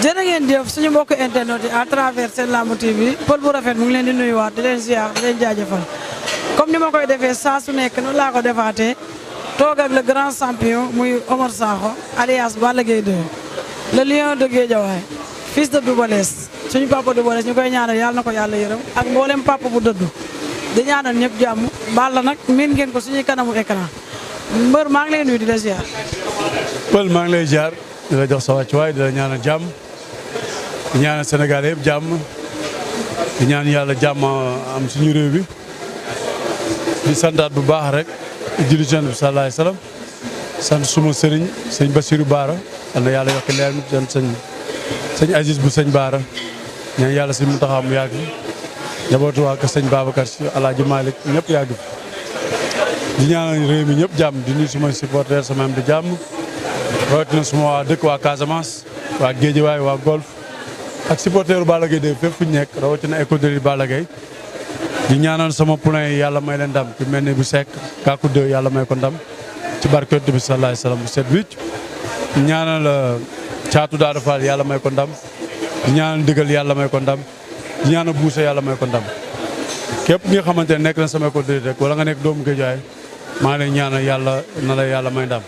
jërë ngeen jëf suñu mbokk internet yi à travers Sen Lamb TV Pël bu rafet mu ngi leen di nuyuwaat di leen ziar di leen jaajëfal comme ni ma koy defee saa su nekk noonu laa ko defaatee toog ak le grand champion muy Omar Sakho alias Balla Gaye 2 le lion de Guédiawaye fils de Double Less suñu papa Double Less ñu koy ñaanal yàlla na ko yàlla yërëm ak mboolem papa bu dëddu di ñaanal ñëpp jàmm Balla nag miin ngeen ko suñuy kanamu écran mbër maa ngi lay nuyu di la ziar. Pël maa ngi lay ziar di la jox sa wàccuwaay di la ñaanal jàmm di ñaanal Sénégal yëpp jàmm di ñaan yàlla jàmm am suñu réew bi di santaat bu baax rek julli ci Yonent bi sallallahu alayhi wasallam sant suma sëriñ sëñ Bassirou Baara yal na yàlla yokk leer mi sant sëñ Aziz bu sëñ Baara ñaan yàlla sëñ Mountakha mu yàgg njabootu waa kër sëñ Babacar Si Alaaji Malick ñëpp yàgg di ñaanal réew mi ñëpp jàmm di nuyu suma supporter sama am di jàmm rawatina suma waa dëkk waa Casamance waa Guédiawaye waa Golf ak supporteru Balla Gaye 2 fépp fu ñu nekk rawatina école de Balla Gaye di ñaanal sama poulain yi yàlla may leen ndam ku mel ne bu Seck Kakou 2 yàlla may ko ndam ci barke Yonent bi sallallahu alayhi wasallam bu set wicc di ñaanal Caatu Daara Fall yàlla may ko ndam di ñaanal Ndigal yàlla may ko ndam di ñaanal Boussa yàlla may ko ndam képp nga xamante ne nekk na sama école de rek wala nga nekk doomu Guédiawaye maa ngi lay ñaanal yàlla na la yàlla may ndam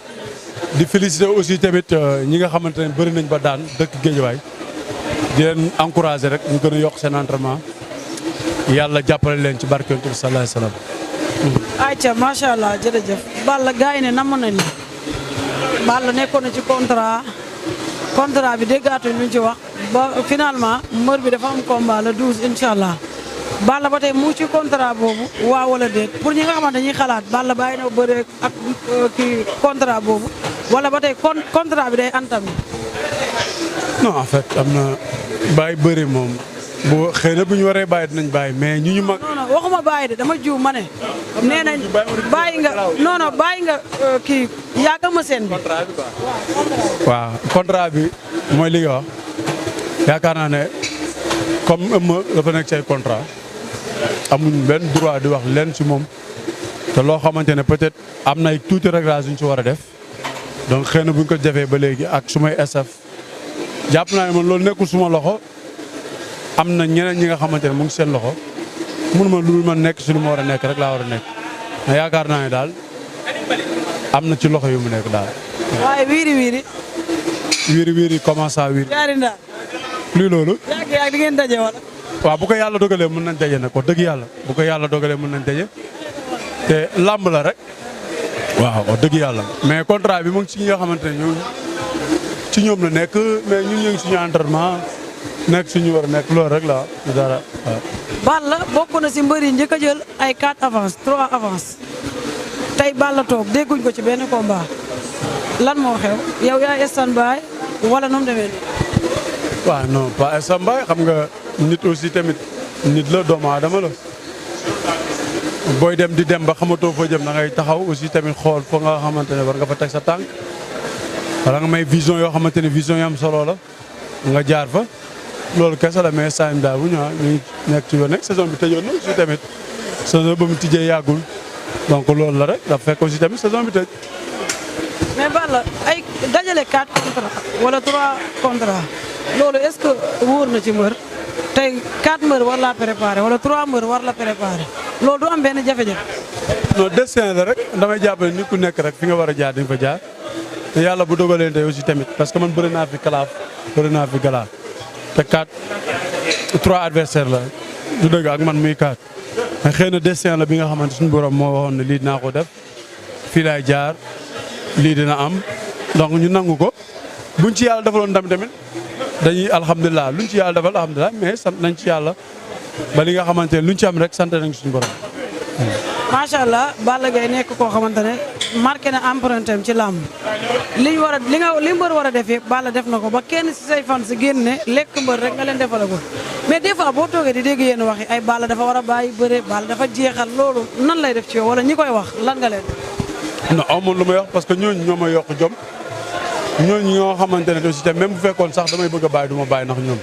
di féliciter aussi tamit ñi nga xamante ne bëri nañ ba daan dëkk Guédiawaye di leen encourager rek ñu gën a yokk seen entraînement yàlla jàppale leen ci barke Yonent bi sallallahu alayhi wasallam. ayca macha allah jërëjëf Balla gars yi ne namm nañ la Balla nekkoon na ci contrat bi déggaatuñ luñ ci wax ba finalement mbër bi dafa am combat le 12 incha allah Balla ba tey mu ci contrat boobu waaw wala déet pour ñi nga xamante dañuy xalaat Balla bàyyi na bëre ak kii contrat boobu wala ba tey contrat bi day entamé. non en fait am na bàyyi bëri moom bu xëy na bu ñu waree bàyyi dinañ bàyyi mais ñu mag. non non waxuma bàyyi de dama jiw ma ne. nee nañ bàyyi nga non non bàyyi nga kii yàgg ma seen bi. waaw contrat bi mooy li nga wax yaakaar naa ne comme ëmma dafa nekk say contrat amuñ benn droit di wax leen ci moom te loo xamante ne peut-être am na ay tuuti réglage yu ñu ci war a def donc xëy na bu ñu ko defee ba léegi ak sumay SF jàpp naa ne man loolu nekkul suma loxo am na ñeneen ñi nga xamante ne mu ngi seen loxo mënuma lu ma nekk si lu ma war a nekk rek laa war a nekk mais yaakaar naa ne daal am na ci loxo yu mu nekk daal. waaye wiiri. wiiri comment ça wiiri. jaari ndaar. luy loolu. yàgg di ngeen daje wala. waaw bu ko yàlla dogalee mën nañ daje nag wax dëgg yàlla bu ko yàlla dogalee mën nañ daje te làmb la rek. waaw wax dëgg yàlla mais contrat bi mu ngi ci ñi nga xamante ne ñoom ci ñoom la nekk mais ñun ñu ngi suñu entraînement nekk suñu war a nekk loolu rek la dara waaw. Balla bokk na si mbër yi njëkk a jël ay 4 avance 3 avance tey Balla toog dégguñ ko ci benn combat lan moo xew yow yaay stand-by wala nu mu demee nii. waaw non pas stand-by xam nga nit aussi tamit nit la doomu aadama la booy dem di dem ba xamatoo foo jëm da ngay taxaw aussi tamit xool foo nga xamante ne war nga fa teg sa tànk wala nga may vision yoo xamante ne vision yi am solo la nga jaar fa loolu kese la mais saa daal bu ñu nekk ci yoon nekk saison bi tëjoon na aussi tamit saison ba mu tijjee yàggul donc loolu la rek dafa fekk aussi tamit saison bi tëj. mais Balla ay dajale 4 contrats wala 3 contrats loolu est-ce que wóor na ci mbër tey 4 mbër war laa préparé wala 3 mbër war la préparé loolu du am benn jafe-jafe. non destin la rek damay jàpp ne nit ku nekk rek fi nga war a jaar di nga fa jaar te yàlla bu dogalee tey aussi tamit parce que man bëri naa fi kalaaf bëri naa fi galaaf te 3 adversaires la du dëgg ak man muy 4 mais xëy na destin la bi nga xamante suñu borom moo waxoon ne lii dinaa ko def fii laay jaar lii dina am donc ñu nangu ko buñ ci yàlla defaloon ndam tamit dañuy alhamdulilah luñ ci yàlla defal alhamdulilah mais sant nañ ci yàlla ba li nga xamante ne luñ ci am rek sant nañ suñu borom. macha allah Balla Gaye nekk koo xamante ne marqué na empreinte am ci làmb li mbër war a def yëpp Balla def na ko ba kenn si say fan si génne lekk mbër rek nga leen defalagul mais des fois boo toogee di dégg yéen wax yi ay Balla dafa war a bàyyi bëre Balla dafa jeexal loolu nan lay def ci yow wala ñi koy wax lan nga leen. non amoon lu may wax parce que ñooñu ñoo ma yokk jom ñooñu ñoo xamante ne aussi tamit même bu fekkoon sax damay bëgg a bàyyi du ma bàyyi ndax ñoom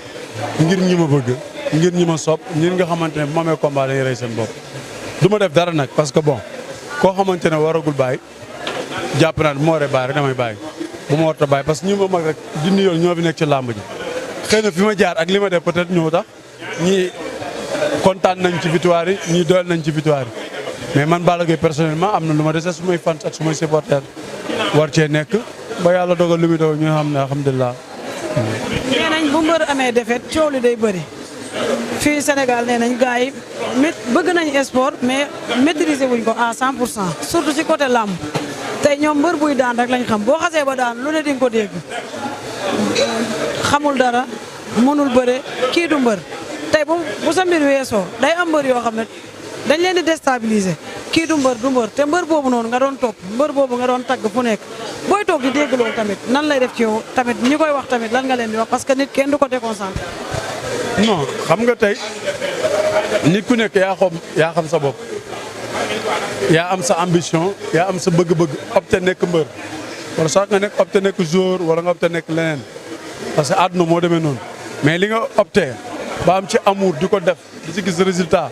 ngir ñi ma bëgg ngir ñi ma sopp ngir nga xamante ne bu ma amee combat dañuy rey seen bopp du ma def dara nag parce que bon koo xamante ne waragul bàyyi jàpp naa ne bu ma waree bàyyi rek damay bàyyi bu ma warta bàyyi parce que ñi ma mag rek dindi yoon ñoo fi nekk ci làmb ji xëy na fi ma jaar ak li ma def peut-être ñëw tax ñii kontaan nañ ci victoire yi ñii doyal nañ ci victoire yi mais man Balla Gaye personnellement am na lu ma dese su may fans ak su may supporter war cee nekk ba yàlla dogal lu muy dogal ñu xam ne alhamdulilah. nee nañ bu mbër amee défaite coow li day bëri fii Sénégal nee nañ gars yi bëgg nañ sport mais maîtriser wuñ ko à 100% surtout ci côté làmb tey ñoom mbër buy daan rek lañ xam boo xasee ba daan lu ne di nga ko dégg xamul dara mënul bëre kii du mbër tey bu sa mbir weesoo day am mbër yoo xam ne dañ leen di déstabiliser kii du mbër te mbër boobu noonu nga doon topp mbër boobu nga doon tagg fu nekk booy toog di dégg loolu tamit nan lay def ci yow tamit ñi koy wax tamit lan nga leen di wax parce que nit kenn du ko déconcentré. non xam nga tey nit ku nekk yaa xam sa bopp yaa am sa ambition yaa am sa bëgg-bëgg opté nekk mbër wala sax nga nekk opté nekk joueur wala nga opté nekk leneen parce que àdduna moo demee noonu mais li nga opté ba am ci amour di ko def di ci gis résultat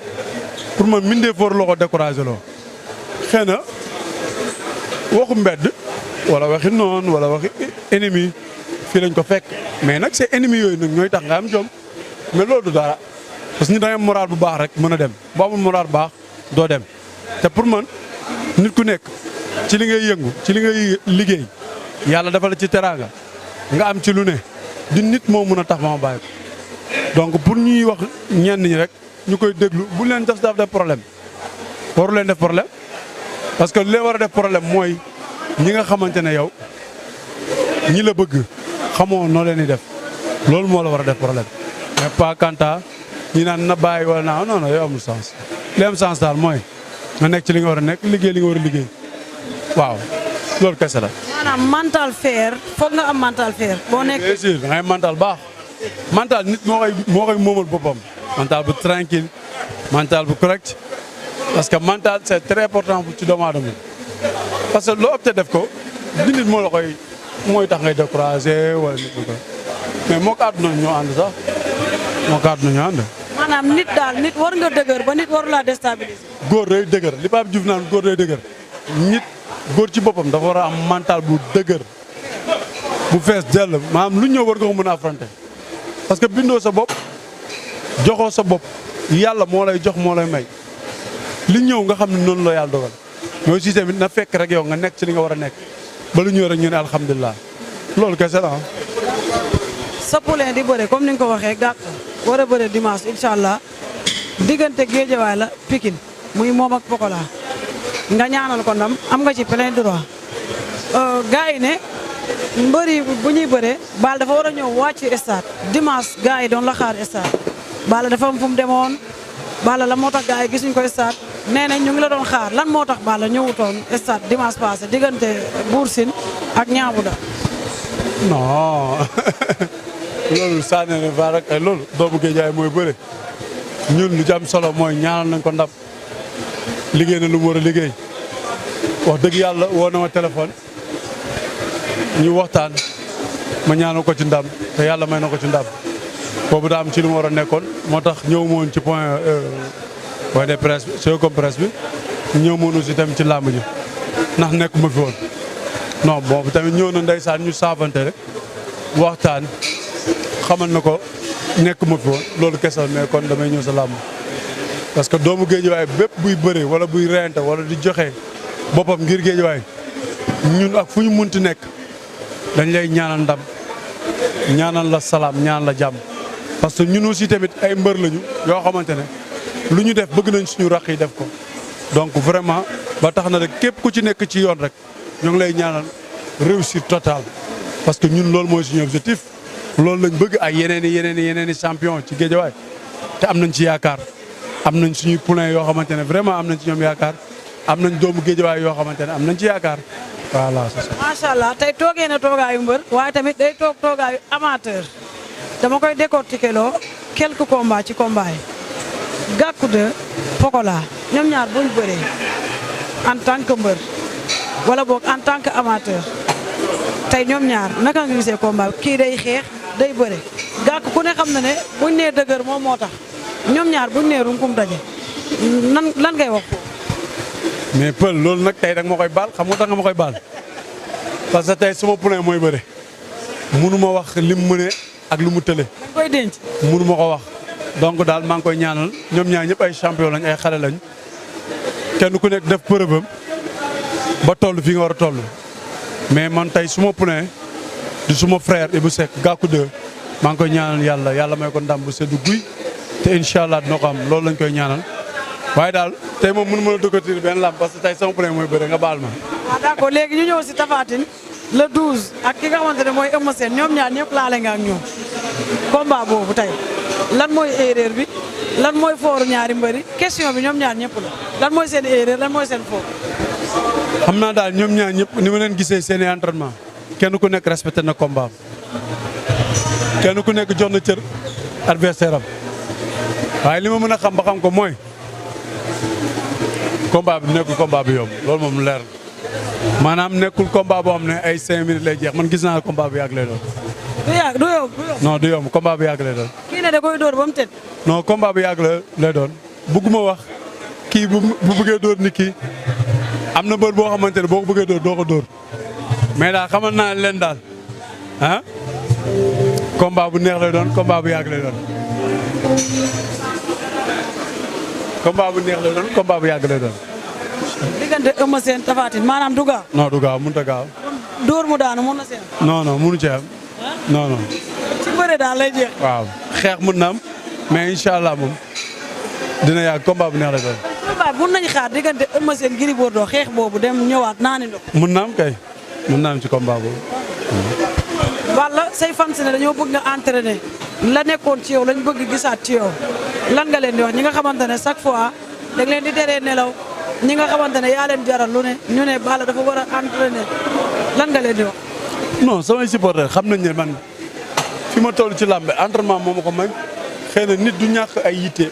pour man mindee foor loo ko découragé loo xëy na waxu mbedd wala waxi noonu wala waxi ennemi fii lañ ko fekk mais nag c'est ennemi yooyu nag ñooy tax nga am jom mais loolu du dara parce que ñu da ngay moral bu baax rek mën a dem boo amul moral bu baax doo dem te pour man nit ku nekk ci li ngay yëngu ci li ngay liggéey yàlla dafa la ci teraanga nga am ci lu ne di nit moo mën a tax ma bàyyi ko donc pour ñuy wax ñenn ñi rek ñu koy déglu bu leen def problème waru leen def problème parce que li leen war a def problème mooy ñi nga xamante ne yow ñi la bëgg xamoo noo leen di def loolu moo la war a def problème mais pas kanta ñi naan na bàyyi wala naa non non yow amul sens li am sens daal mooy nga nekk ci li nga war a nekk liggéey li nga war a liggéey waaw loolu kese la. maanaam mental fair foog nga am mental fair. boo nekk bien sûr da ngay mental baax mental nit moo koy moomal boppam mental bu tranquille mental bu correct parce que mental c'est très important ci doomu aadama parce que loo opté def ko di nit moo la koy mooy tax ngay découragé wala nit ko mais moo ko àdduna ñoo ànd sax moo ko àdduna ñoo ànd. maanaam nit daal nit war nga dëgër ba nit waru laa déstabiliser. góor day dëgër li Pape Diouf naan góor day dëgër nit góor ci boppam dafa war a am mental bu dëgër bu fees dell maanaam lu ñëw war nga ko mën a affronter parce que bindoo sa bopp joxoo sa bopp yàlla moo lay jox moo lay may li ñëw nga xam ne noonu la yàlla dogal mais aussi tamit na fekk rek yow nga nekk ci li nga war a nekk ba lu ñëw rek ñu ne alhamdulilah loolu kese la sa poulain di bëre comme ni nga ko waxee gàtt war a bëre dimanche incha allah diggante Géejawaay la Pikine muy moom ak Pokola nga ñaanal ko ndam am nga ci plein droit gars yi ne mbëri bu ñuy bëree Balla dafa war a ñëw wàcc stade dimanche gars yi doon la xaar stade Balla dafa am fu mu demoon Balla la moo tax gars yi gisuñ ko stade nee nañ ñu ngi la doon xaar lan moo tax Balla ñëwutoon stade dimanche passé diggante Bour Sine ak Niambouda. non loolu sànni na fa rek loolu doomu Géejawaay mooy bëre ñun lu ci am solo mooy ñaanal nañ ko ndam liggéey na lu mu war a liggéey wax dëgg yàlla woo na ma téléphone ñu waxtaan ma ñaanal ko ci ndam te yàlla may na ko ci ndam boobu daa am ci lu mu war a nekkoon moo tax ñëw ma woon ci point de presse bi soo comme presse bi ñëw ma woon aussi tamit ci làmb ji ndax nekkuma fi woon non boobu tamit ñëw na ndeysaan ñu saafante rek waxtaan xamal na ko nekkuma fi woon loolu kese mais kon damay ñëw sa làmb parce que doomu Géejawaay bépp buy bëre wala buy reyante wala di joxe boppam ngir Géejawaay ñun ak fu ñu munti nekk dañ lay ñaanal ndam ñaanal la salaam ñaanal la jàmm parce que ñun aussi tamit ay mbër lañu yoo xamante ne lu ñu def bëgg nañ suñu raq yi def ko donc vraiment ba tax na rek képp ku ci nekk ci yoon rek ñoo ngi lay ñaanal réussite totale parce que ñun loolu mooy suñu objectif loolu lañ bëgg ay yeneen i champion ci Géejawaay te am nañ ci yaakaar am nañ suñuy poulain yoo xamante ne vraiment am nañ ci ñoom yaakaar am nañ doomu Géejawaay yoo xamante ne am nañ ci yaakaar voilà c'est ça. macha allah tey toogee na toogaayu mbër waaye tamit day toog toogaayu amateur dama koy décortiquer loo quelques combats ci combat yi Gackou 2 Pokola ñoom ñaar buñ bëree en tant que mbër wala boog en tant que amateur tey ñoom ñaar naka nga gisee combat kii day xeex day bëre Gackou ku ne xam na ne buñ nee dëgër moom moo tax ñoom ñaar buñ nee runkum daje lan ngay wax. mais Pël loolu nag tey da nga ma koy baal xam nga tax nga ma koy baal parce que tey suma poulain mooy bëre mënu ma wax lim mëne ak lu mu tële. dañ koy denc. mënu ma ko wax donc daal maa ngi koy ñaanal ñoom ñaar ñëpp ay champion lañ ay xale lañ kenn ku nekk def preuve am ba toll fi nga war a toll mais man tey suma poulain di suma frère Ibou Seck Gackou 2 maa ngi koy ñaanal yàlla may ko ndam bu seddu guy te incha allah dina ko am loolu lañ koy ñaanal waaye daal tey moom mënu ma la dëkkatir benn lamb parce que tey sama poulain mooy bëre nga baal ma. d'accord léegi ñu ñëw si Tapha Tine le 12 ak ki nga xamante ne mooy Eumeu Sène ñoom ñaar ñëpp laale nga ak ñoom combat boobu tey lan mooy erreur bi lan mooy fooru ñaari mbëri question bi ñoom ñaar ñëpp la lan mooy seen erreur lan mooy seen foor. xam naa daal ñoom ñaar ñëpp ni ma leen gisee seen i entraînement kenn ku nekk respecté na combat kenn ku nekk jox na cër adversaire am waaye li ma mën a xam ba xam ko mooy combat bi nekkul combat bi yomb loolu moom leer maanaam nekkul combat boo xam ne ay 5 minutes lay jeex man gis naa combat bi yàgg lay doon. du yàgg du yomb. non du yomb combat bi yàgg lay doon. kii ne da koy dóor ba mu tëdd. non combat bi yàgg lay doon bëgguma wax kii bu bëggee dóor ni kii am na bër boo xamante ne boo ko bëggee dóor doo ko dóor mais daal xamal naa leen daal ah combat bu neex lay doon combat bu yàgg lay doon. combat bu neex lay doon combat bu yàgg lay doon. diggante Eumeu Sène Tapha Tine maanaam du gaaw. non du gaaw mënut a gaaw. dóor mu daanu mun na seen. non non mënu ci am. non non. ci bëre daal lay jeex. waaw xeex mun na am mais incha allah moom dina yàgg combat bu neex lay doon. combat mun nañu xaar diggante Eumeu Sène Gris Bordeaux xeex boobu dem ñëwaat naani ndox. mun na am kay mun na am ci combat boobu. walla say fans ne dañoo bëgg nga entraîner la nekkoon ci yow lañ bëgg gisaat ci yow lan nga leen di wax ñi nga xamante ne chaque fois da leen di teree nelaw ñi nga xamante ne yaa leen jaral lu ne ñu ne Balla dafa war a entraîner lan nga leen di wax. non samay supporters xam nañ ne man fi ma toll ci làmb entraînement moo ma ko may xëy na nit du ñàkk ay yitte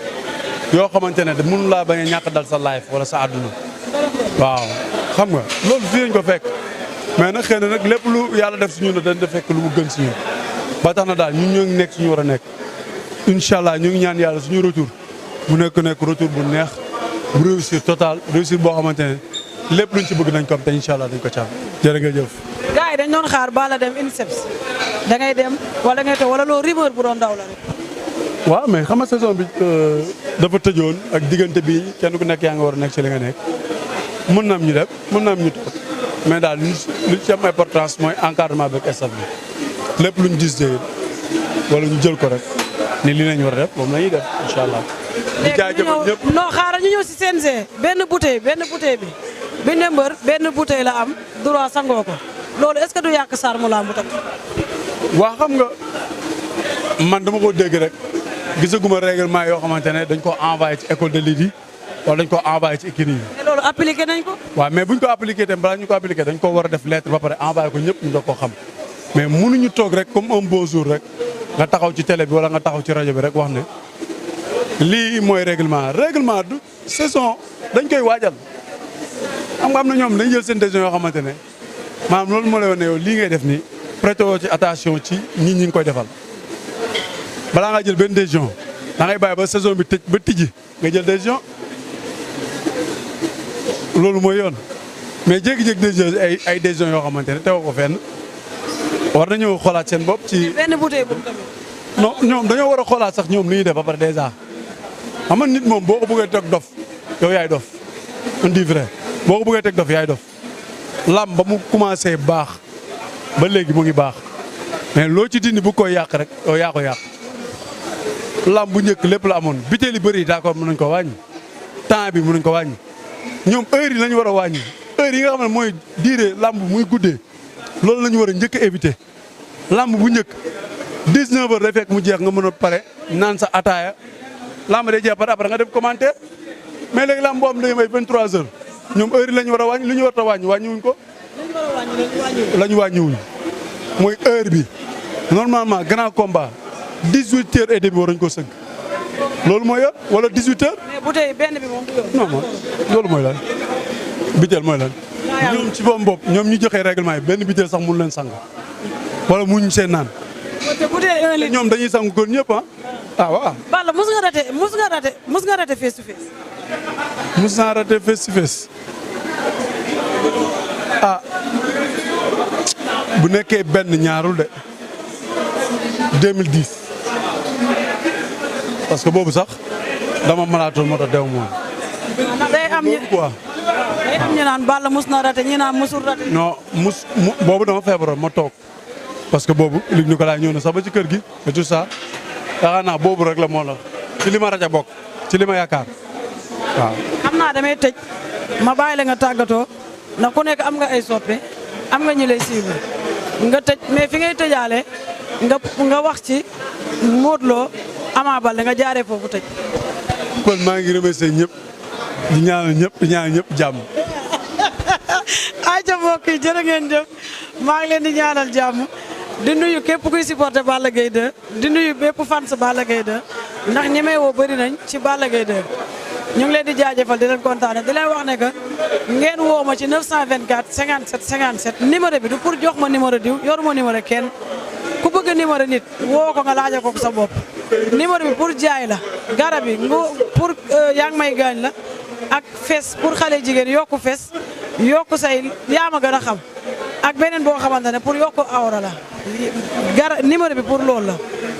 yoo xamante ne mënu laa bañ a ñàkk dal sa life wala sa àdduna waaw xam nga loolu fii lañ ko fekk mais nag xëy na nag lépp lu yàlla def si ñun dañ def fekk lu mu gën si ñun ba tax na daal ñun ñoo ngi nekk suñu war a nekk incha allah ñu ngi ñaan yàlla suñu retour bu nekk retour bu neex bu réussir total réussir boo xamante ne lépp luñ ci bëgg nañ ko am te incha allah dañ ko caam jërë nga jëf. gars yi dañ doon xaar Balla dem INSEPS da ngay dem wala ngay toog wala loolu rumeur bu doon daw la rek. waaw mais xam nga saison bi dafa tëjoon ak diggante bi kenn ku nekk yaa nga war a nekk ci li nga nekk mën na am ñu dem mën na am ñu toog mais daal li ci am importance mooy encadrement beeg staff bi lépp luñ gis wala ñu jël ko rek ni li lañ war a def moom la ñuy def incha allah. di jaajëfal ñëpp non xaaral ñu ñëw si CNG benn bouteille bi bi ne mbër benn bouteille la am droit sangoo ko loolu est-ce que du yàq sarmu lamb tam. waa xam nga man dama ko dégg rek gisaguma règlement yoo xamante ne dañ ko envoyé ci école de lutte yi wala dañ ko envoyé ci équipe yi. mais loolu appliqué nañ ko. waaw mais buñ ko appliqué tamit balaa ñu ko appliqué dañ ko war a def lettre ba pare envoyé ko ñëpp ñu doog ko xam mais mënuñu toog rek comme un beau jour rek nga taxaw ci télé bi wala nga taxaw ci rajo bi rek wax ne lii mooy règlement du saison dañ koy waajal xam nga am na ñoom dañ jël seen décision yoo xamante ne maanaam loolu moo lay wane ne yow lii ngay def nii prêté woo ci attention ci ñi ngi koy defal balaa nga jël benn décision da ngay bàyyi ba saison bi tëj ba tijji nga jël décision loolu mooy yoon mais jékki-jékki décision ay décision yoo xamante ne teewoo ko fenn war nañoo xoolaat seen bopp ci. benn bouteille boobu tamit. non ñoom dañoo war a xoolaat sax ñoom li ñuy def ba pare dèjà xam nga nit moom boo ko bëggee teg dof yow yaay dof on dit vrai boo ko bëggee teg dof yaay dof lam ba mu commencé baax ba léegi mu ngi baax mais loo ci dindi bu koy yàq rek yow yaa ko yàq lam bu njëkk lépp la amoon biteel yi bëri d'accord mën nañ ko wàññi temps bi mën nañ ko wàññi ñoom heure yi la ñu war a wàññi heure yi nga xam ne mooy diire lamb muy guddee loolu la ñu war a njëkk a éviter lamb bu njëkk 19 heures day fekk mu jeex nga mën a pare naan sa ataaya lamb day jeex pare après nga def commentaire mais léegi lamb boo xam ne may 23 heures ñoom heure yi la ñu war a wàññi li ñu war a wàññi wàññiwuñ ko. la ñu wàññiwuñ mooy heure bi normalement grand combat 18h30 war nañu ko sëgg loolu mooy yor wala 18h. mais bouteille benn bi moom du yor. non non loolu mooy lan biteel mooy lan. ñoom ci bopp ñoom ñu joxe règlement yi benn biteel sax mun leen sang wala muñ seen naan. te bouteille 1 litre ñoom dañuy sang kon ñëpp ah waaw. Balla mos nga raté face to face. mos naa raté face to face bu nekkee benn ñaarul de 2010 parce que boobu sax dama malaatul moo tax dew moom. ndax day am ñu quoi. day am ñu naan Balla mus na rate ñi naan musul rate. non boobu dama feebaroon ma toog parce que boobu Luc Nicolaï ñëw na sax ba ci kër gi et tout ça yaakaar naa boobu rek la moo la ci li ma rajo bokk ci li ma yaakaar waaw. xam naa damay tëj ma bàyyi la nga tàggatoo ndax ku nekk am nga ay soppe am nga ñu lay suivre nga tëj mais fi ngay tëjaale nga wax ci Modou Lo Ama Baldé nga jaaree foofu tëj. kon maa ngi remercier ñëpp di ñaanal ñëpp jàmm. ayca mbokk yi jërë ngeen jëf maa ngi leen di ñaanal jàmm di nuyu képp kuy supporter Balla Gaye 2 di nuyu bépp fans Balla Gaye 2 ndax ñi may woo bëri nañ ci Balla Gaye 2 ñu ngi leen di jaajëfal di leen kontaane di leen wax ne que ngeen woo ma ci 924 57 57 numéro bi du pour jox ma numéro diw yoruma numéro kenn ku bëgg numéro nit woo ko nga laaja ko sa bopp numéro bi pour jaay la garab yi pour yaa ngi may gaañ la ak fes pour xale jigéen yokku fes yokku say yaa ma gën a xam ak beneen boo xamante ne pour yokku awra la numéro bi pour loolu la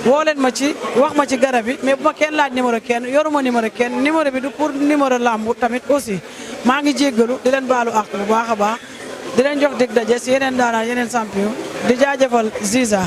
woo leen ma ci wax ma ci garab yi mais bu ma kenn laaj numéro kenn yoruma numéro kenn numéro bi du pour numéro lambu tamit aussi maa ngi jéggalu di leen baalu àq bu baax a baax di leen jox dig daje si yeneen daanaan yeneen champion di jaajëfal Ziza